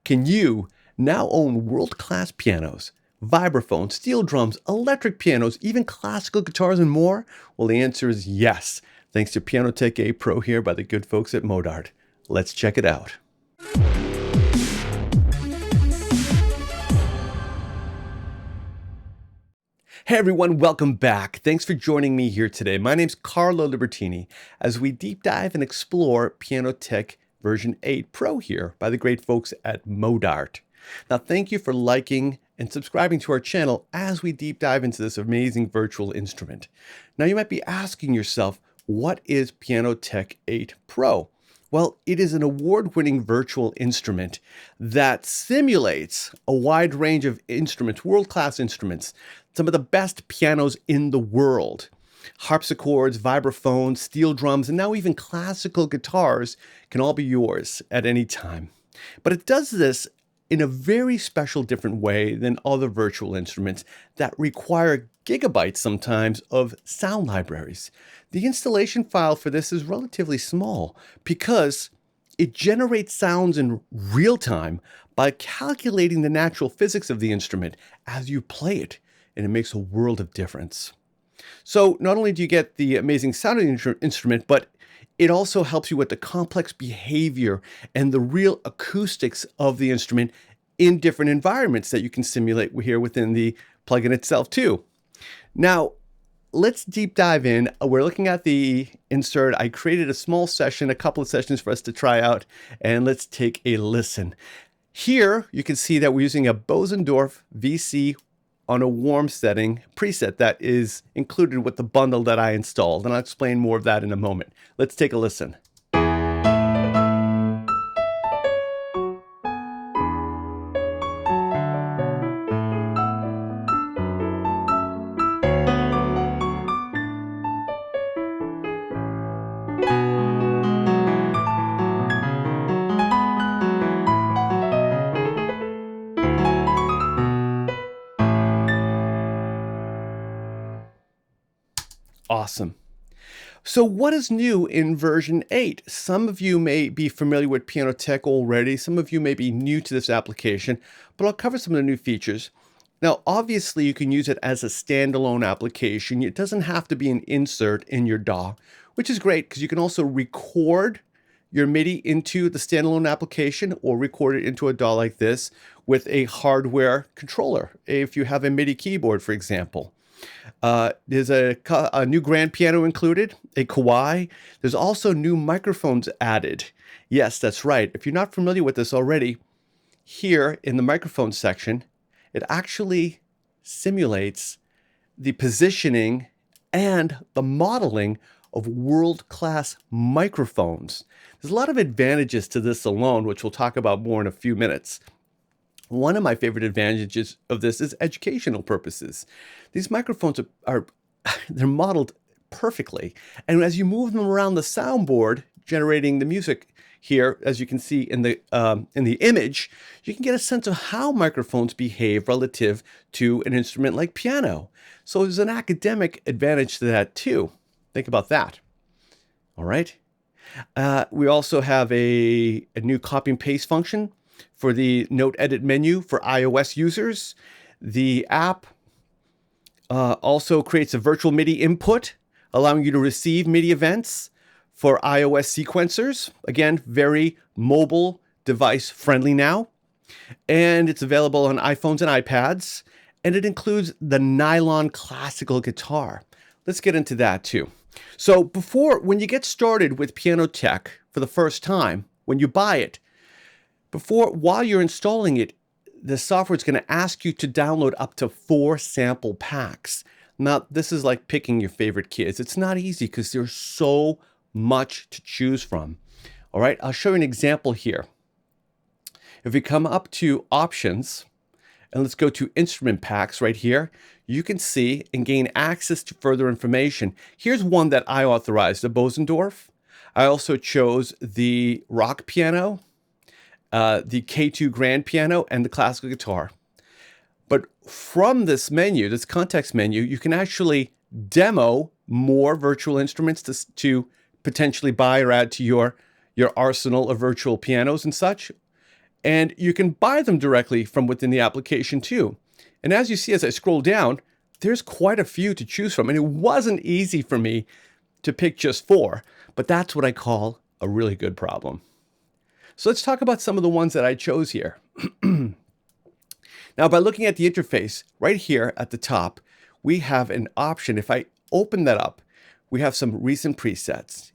Can you now own world-class pianos, vibraphones, steel drums, electric pianos, even classical guitars and more? Well, the answer is yes, thanks to Pianoteq 8 Pro here by the good folks at Modart. Let's check it out. Hey everyone, welcome back. Thanks for joining me here today. My name's Carlo Libertini as we deep dive and explore Pianoteq version 8 Pro here by the great folks at Modart. Now, thank you for liking and subscribing to our channel as we deep dive into this amazing virtual instrument. Now, you might be asking yourself, what is Pianoteq 8 Pro? Well, it is an award-winning virtual instrument that simulates a wide range of instruments, world-class instruments, some of the best pianos in the world. Harpsichords, vibraphones, steel drums, and now even classical guitars can all be yours at any time. But it does this in a very special, different way than other virtual instruments that require gigabytes sometimes of sound libraries. The installation file for this is relatively small because it generates sounds in real time by calculating the natural physics of the instrument as you play it, and it makes a world of difference. So not only do you get the amazing sounding instrument, but it also helps you with the complex behavior and the real acoustics of the instrument in different environments that you can simulate here within the plugin itself too. Now, let's deep dive in. We're looking at the insert. I created a small session, a couple of sessions for us to try out, and let's take a listen. Here, you can see that we're using a Bosendorf VC on a warm setting preset that is included with the bundle that I installed, and I'll explain more of that in a moment. Let's take a listen. Awesome. So what is new in version 8? Some of you may be familiar with Pianoteq already. Some of you may be new to this application, but I'll cover some of the new features. Now, obviously, you can use it as a standalone application. It doesn't have to be an insert in your DAW, which is great because you can also record your MIDI into the standalone application or record it into a DAW like this with a hardware controller, if you have a MIDI keyboard, for example. There's a new grand piano included, a Kawai. There's also new microphones added. Yes, that's right. If you're not familiar with this already, here in the microphone section, it actually simulates the positioning and the modeling of world-class microphones. There's a lot of advantages to this alone, which we'll talk about more in a few minutes. One of my favorite advantages of this is educational purposes. These microphones are they're modeled perfectly. And as you move them around the soundboard, generating the music here, as you can see in the image, you can get a sense of how microphones behave relative to an instrument like piano. So there's an academic advantage to that too. Think about that. All right. We also have a new copy and paste function for the note edit menu for iOS users. The app also creates a virtual MIDI input, allowing you to receive MIDI events for iOS sequencers. Again, very mobile device friendly now. And it's available on iPhones and iPads. And it includes the nylon classical guitar. Let's get into that too. So when you get started with Pianoteq for the first time, when you buy it, while you're installing it, the software is going to ask you to download up to 4 sample packs. Now, this is like picking your favorite kids. It's not easy because there's so much to choose from. All right, I'll show you an example here. If we come up to options, and let's go to instrument packs right here, you can see and gain access to further information. Here's one that I authorized, the Bosendorf. I also chose the rock piano, the K2 grand piano, and the classical guitar. But from this menu, this context menu, you can actually demo more virtual instruments to potentially buy or add to your arsenal of virtual pianos and such. And you can buy them directly from within the application too. And as you see, as I scroll down, there's quite a few to choose from. And it wasn't easy for me to pick just 4, but that's what I call a really good problem. So let's talk about some of the ones that I chose here. Now, by looking at the interface right here at the top, we have an option. If I open that up, we have some recent presets.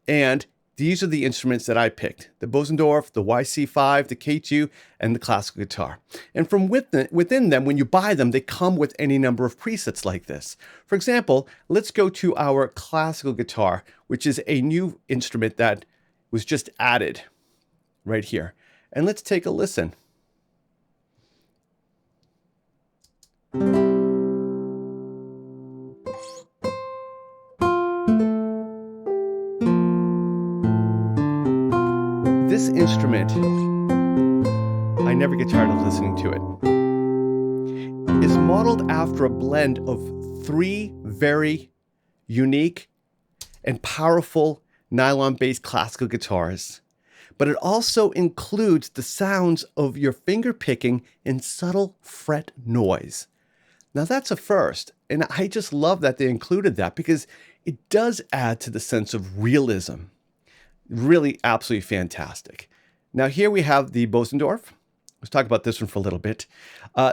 And these are the instruments that I picked: the Bosendorf, the YC5, the K2, and the classical guitar. And from within them, when you buy them, they come with any number of presets like this. For example, let's go to our classical guitar, which is a new instrument that was just added right here. And let's take a listen. This instrument, I never get tired of listening to it, is modeled after a blend of 3 very unique and powerful nylon-based classical guitars. But it also includes the sounds of your finger picking and subtle fret noise. Now that's a first, and I just love that they included that because it does add to the sense of realism. Really absolutely fantastic. Now here we have the Bosendorf. Let's talk about this one for a little bit.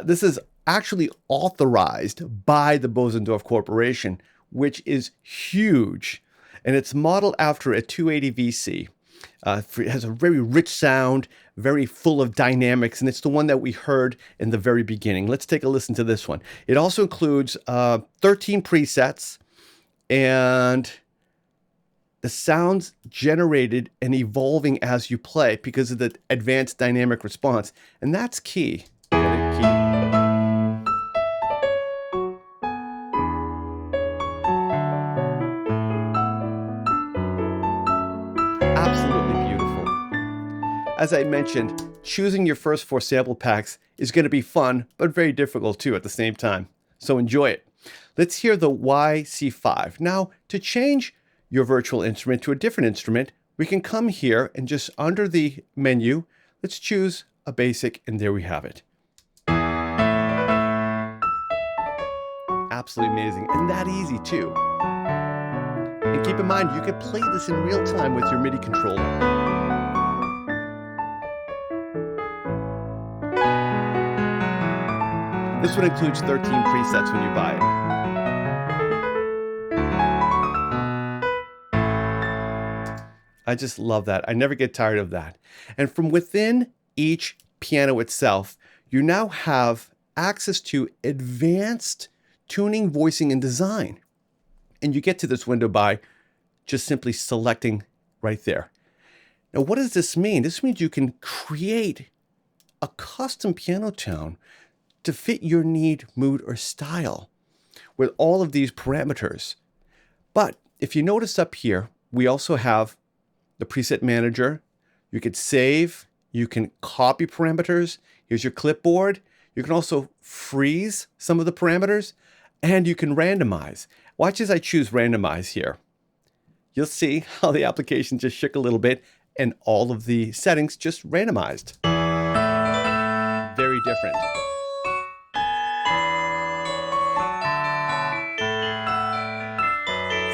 This is actually authorized by the Bosendorf Corporation, which is huge. And it's modeled after a 280 VC. It has a very rich sound, very full of dynamics, and it's the one that we heard in the very beginning. Let's take a listen to this one. It also includes 13 presets, and the sounds generated and evolving as you play because of the advanced dynamic response. And that's key. Absolutely beautiful. As I mentioned, choosing your first 4 sample packs is going to be fun, but very difficult too at the same time. So enjoy it. Let's hear the YC5. Now, to change your virtual instrument to a different instrument, we can come here and just under the menu, let's choose a basic, and there we have it. Absolutely amazing, and that easy too. And keep in mind, you can play this in real time with your MIDI controller. This one includes 13 presets when you buy it. I just love that. I never get tired of that. And from within each piano itself, you now have access to advanced tuning, voicing, and design. And you get to this window by just simply selecting right there. Now, what does this mean? This means you can create a custom piano tone to fit your need, mood, or style with all of these parameters. But if you notice up here, we also have the preset manager. You could save, you can copy parameters. Here's your clipboard. You can also freeze some of the parameters, and you can randomize. Watch as I choose randomize here. You'll see how the application just shook a little bit and all of the settings just randomized. Very different.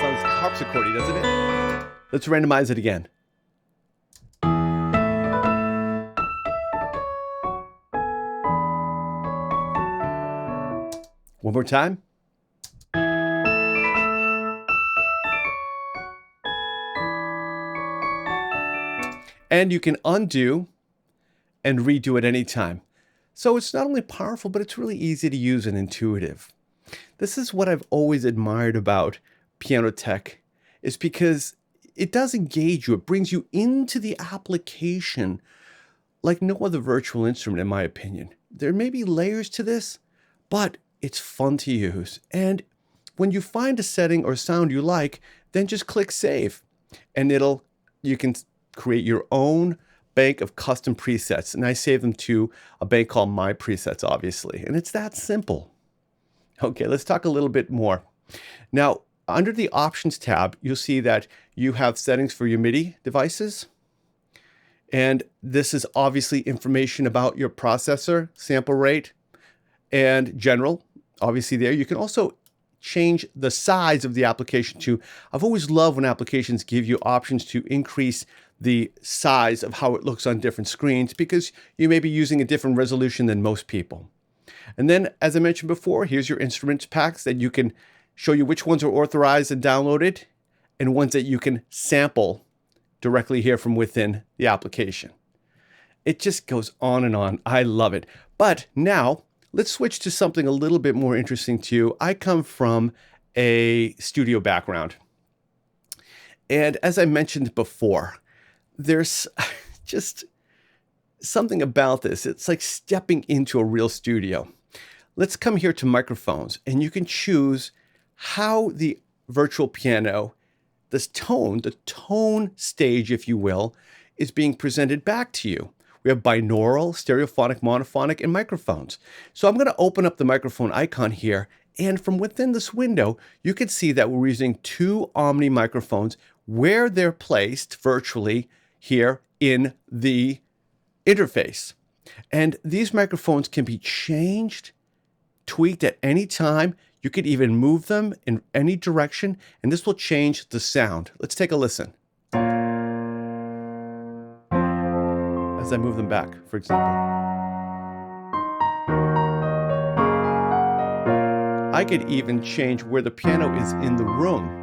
Sounds harpsichordy, doesn't it? Let's randomize it again. One more time. And you can undo and redo at any time. So it's not only powerful, but it's really easy to use and intuitive. This is what I've always admired about Pianoteq, is because it does engage you. It brings you into the application like no other virtual instrument, in my opinion. There may be layers to this, but it's fun to use. And when you find a setting or sound you like, then just click save, and you can create your own bank of custom presets. And I save them to a bank called My Presets, obviously. And it's that simple. Okay, let's talk a little bit more. Now, under the Options tab, you'll see that you have settings for your MIDI devices. And this is obviously information about your processor, sample rate, and general. Obviously there. You can also change the size of the application too. I've always loved when applications give you options to increase the size of how it looks on different screens because you may be using a different resolution than most people. And then, as I mentioned before, here's your instruments packs that you can show you which ones are authorized and downloaded and ones that you can sample directly here from within the application. It just goes on and on. I love it. But now let's switch to something a little bit more interesting to you. I come from a studio background. And as I mentioned before, there's just something about this. It's like stepping into a real studio. Let's come here to microphones, and you can choose how the virtual piano, the tone stage, if you will, is being presented back to you. We have binaural, stereophonic, monophonic, and microphones. So I'm going to open up the microphone icon here, and from within this window, you can see that we're using 2 Omni microphones where they're placed virtually here in the interface. And these microphones can be changed, tweaked at any time. You could even move them in any direction, and this will change the sound. Let's take a listen. As I move them back, for example. I could even change where the piano is in the room.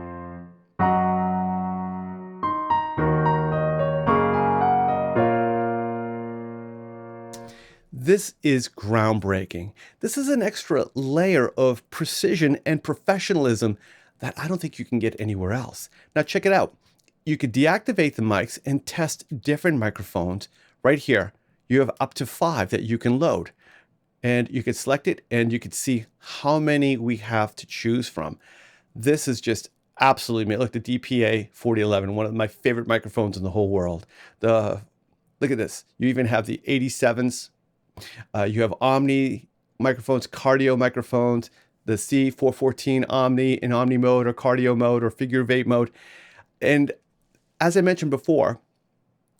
This is groundbreaking. This is an extra layer of precision and professionalism that I don't think you can get anywhere else. Now check it out. You could deactivate the mics and test different microphones right here. You have up to 5 that you can load. And you could select it and you could see how many we have to choose from. This is just absolutely amazing. Look, the DPA 4011, one of my favorite microphones in the whole world. Look at this. You even have the 87s. You have Omni microphones, cardio microphones, the C414 Omni in Omni mode or cardio mode or figure of 8 mode. And as I mentioned before,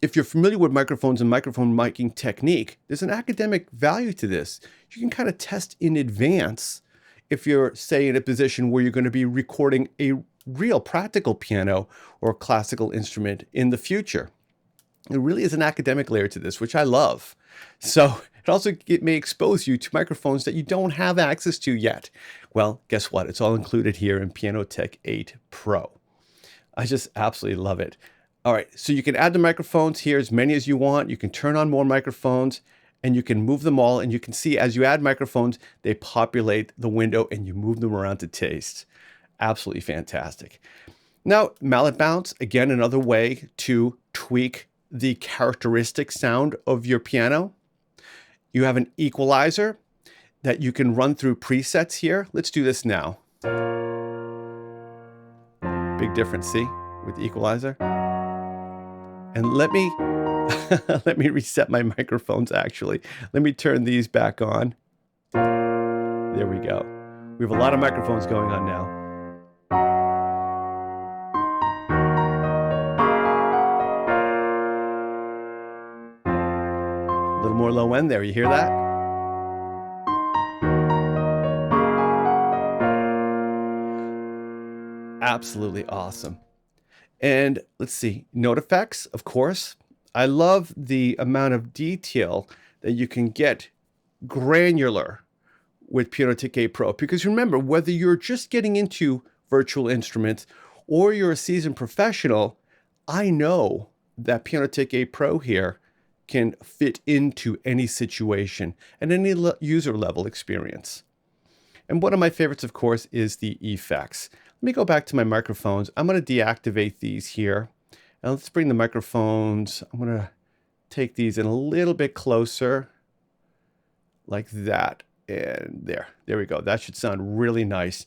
if you're familiar with microphones and microphone miking technique, there's an academic value to this. You can kind of test in advance if you're, say, in a position where you're going to be recording a real practical piano or classical instrument in the future. There really is an academic layer to this, which I love. So it may expose you to microphones that you don't have access to yet. Well, guess what? It's all included here in Pianoteq 8 Pro. I just absolutely love it. All right, so you can add the microphones here as many as you want. You can turn on more microphones and you can move them all. And you can see as you add microphones, they populate the window and you move them around to taste. Absolutely fantastic. Now, mallet bounce, again, another way to tweak the characteristic sound of your piano. You have an equalizer that you can run through presets here. Let's do this now. Big difference, see, with the equalizer. And let me let me reset my microphones actually. Let me turn these back on. There we go. We have a lot of microphones going on now. A little more low end there. You hear that? Absolutely awesome. And let's see, note effects, of course. I love the amount of detail that you can get granular with Pianoteq 8 Pro. Because remember, whether you're just getting into virtual instruments or you're a seasoned professional, I know that Pianoteq 8 Pro here can fit into any situation and any user level experience. And one of my favorites, of course, is the effects. Let me go back to my microphones. I'm going to deactivate these here. And let's bring the microphones. I'm going to take these in a little bit closer like that. And there we go. That should sound really nice.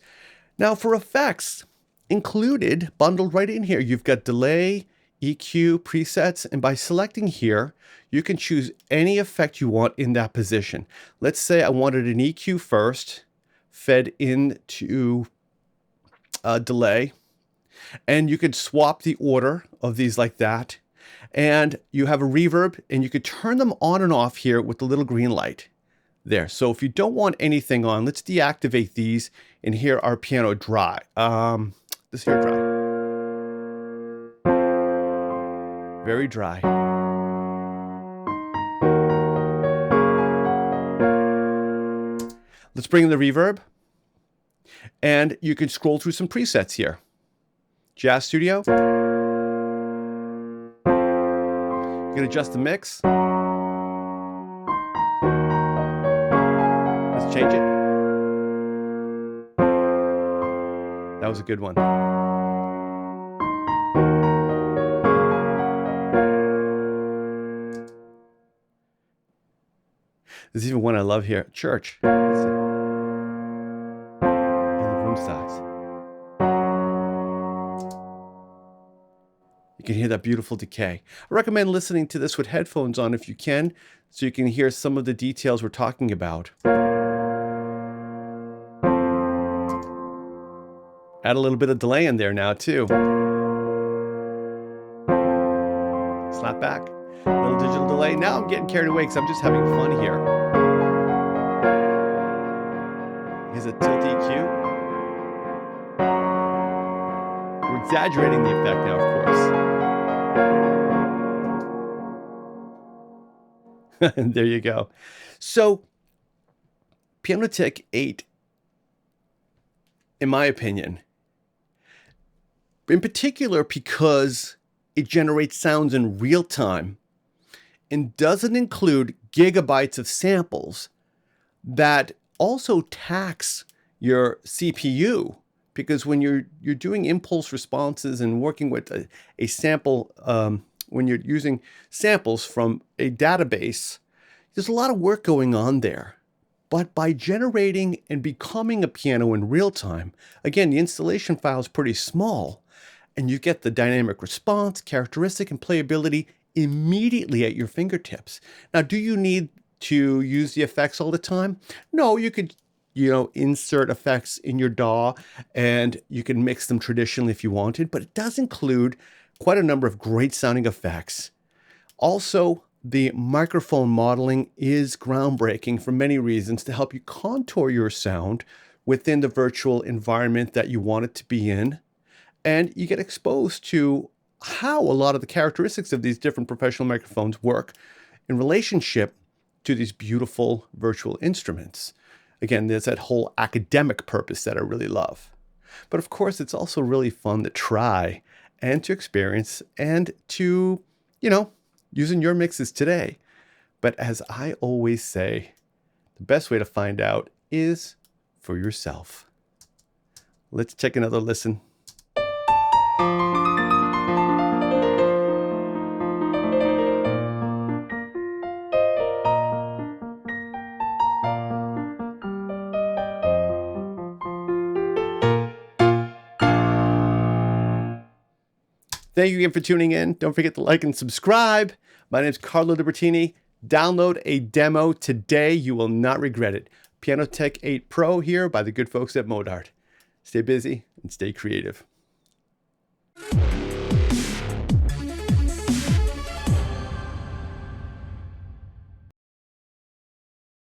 Now for effects, included, bundled right in here, you've got delay, EQ, presets, and by selecting here, you can choose any effect you want in that position. Let's say I wanted an EQ first, fed into delay, and you could swap the order of these like that. And you have a reverb, and you could turn them on and off here with the little green light there. So if you don't want anything on, let's deactivate these and hear our piano dry. Let's hear it dry. Very dry. Let's bring in the reverb. And you can scroll through some presets here. Jazz Studio. You can adjust the mix. Let's change it. That was a good one. There's even one I love here. Church. And the room size. You can hear that beautiful decay. I recommend listening to this with headphones on if you can, so you can hear some of the details we're talking about. Add a little bit of delay in there now too. Slap back, a little digital delay. Now I'm getting carried away because I'm just having fun here. Here's a tilt EQ. We're exaggerating the effect now, of course. And there you go. So Pianoteq 8, in my opinion, in particular because it generates sounds in real time and doesn't include gigabytes of samples that also tax your CPU, because when you're doing impulse responses and working with a sample, when you're using samples from a database, there's a lot of work going on there. But by generating and becoming a piano in real time, again, the installation file is pretty small, and you get the dynamic response, characteristic, and playability immediately at your fingertips. Now, do you need to use the effects all the time? No, you could, insert effects in your DAW, and you can mix them traditionally if you wanted, but it does include quite a number of great sounding effects. Also, the microphone modeling is groundbreaking for many reasons to help you contour your sound within the virtual environment that you want it to be in. And you get exposed to how a lot of the characteristics of these different professional microphones work in relationship to these beautiful virtual instruments. Again, there's that whole academic purpose that I really love. But of course, it's also really fun to try and to experience and to, use in your mixes today. But as I always say, the best way to find out is for yourself. Let's take another listen. Thank you again for tuning in. Don't forget to like and subscribe. My name is Carlo Libertini. Download a demo today. You will not regret it. Pianoteq 8 Pro here by the good folks at Modart. Stay busy and stay creative.